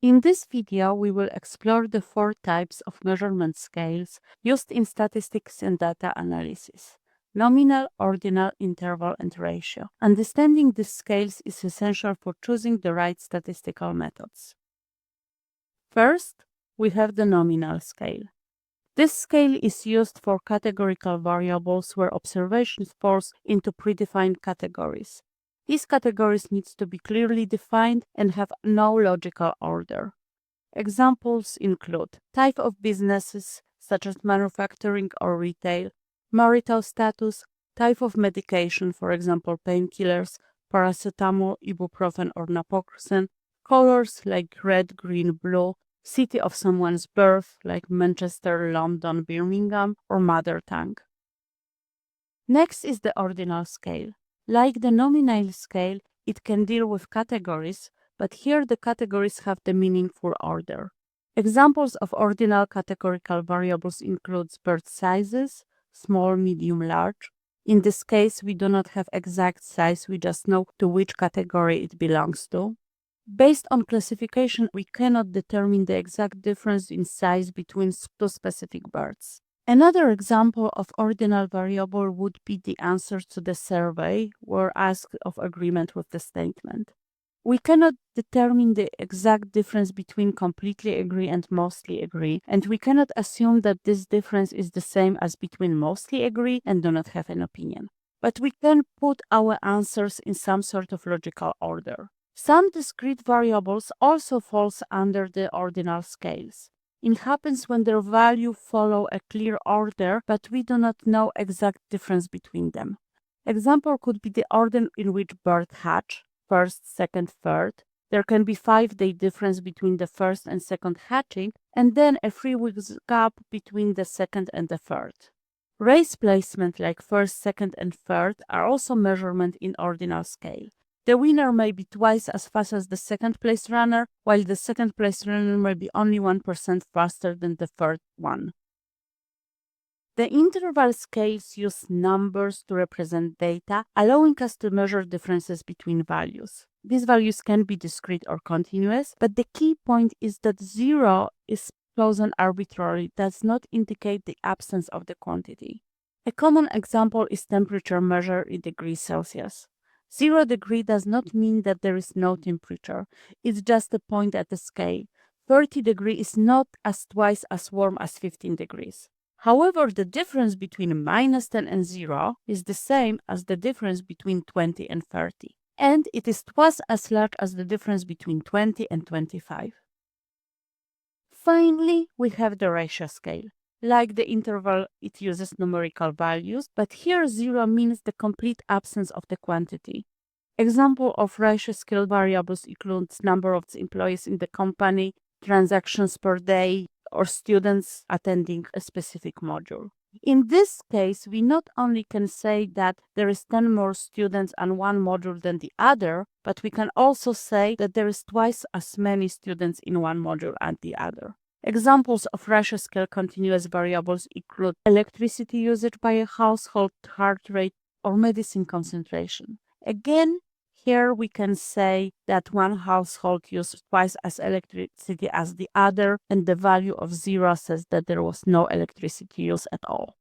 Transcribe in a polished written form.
In this video, we will explore the 4 types of measurement scales used in statistics and data analysis: nominal, ordinal, interval, and ratio. Understanding these scales is essential for choosing the right statistical methods. First, we have the nominal scale. This scale is used for categorical variables where observations falls into predefined categories. These categories need to be clearly defined and have no logical order. Examples include type of businesses, such as manufacturing or retail, marital status, type of medication, for example, painkillers, paracetamol, ibuprofen, or naproxen, colors like red, green, blue, city of someone's birth, like Manchester, London, Birmingham, or mother tongue. Next is the ordinal scale. Like the nominal scale, it can deal with categories, but here the categories have the meaningful order. Examples of ordinal categorical variables include bird sizes, small, medium, large. In this case, we do not have exact size, we just know to which category it belongs to. Based on classification, we cannot determine the exact difference in size between two specific birds. Another example of ordinal variable would be the answer to the survey where asked of agreement with the statement. We cannot determine the exact difference between completely agree and mostly agree, and we cannot assume that this difference is the same as between mostly agree and do not have an opinion. But we can put our answers in some sort of logical order. Some discrete variables also falls under the ordinal scales. It happens when their value follow a clear order, but we do not know exact difference between them. Example could be the order in which birds hatch, first, second, third. There can be 5-day difference between the first and second hatching, and then a 3 weeks gap between the second and the third. Race placement like first, second, and third are also measurement in ordinal scale. The winner may be twice as fast as the second place runner, while the second place runner may be only 1% faster than the third one. The interval scales use numbers to represent data, allowing us to measure differences between values. These values can be discrete or continuous, but the key point is that 0 is chosen arbitrarily, does not indicate the absence of the quantity. A common example is temperature measured in degrees Celsius. 0 degree does not mean that there is no temperature. It's just a point at the scale. 30 degrees is not as twice as warm as 15 degrees. However, the difference between -10 and 0 is the same as the difference between 20 and 30. And it is twice as large as the difference between 20 and 25. Finally, we have the ratio scale. Like the interval, it uses numerical values, but here 0 means the complete absence of the quantity. Example of ratio scale variables includes number of employees in the company, transactions per day, or students attending a specific module. In this case, we not only can say that there is 10 more students on one module than the other, but we can also say that there is twice as many students in one module as the other. Examples of ratio scale continuous variables include electricity usage by a household, heart rate, or medicine concentration. Again, here we can say that one household used twice as electricity as the other, and the value of 0 says that there was no electricity use at all.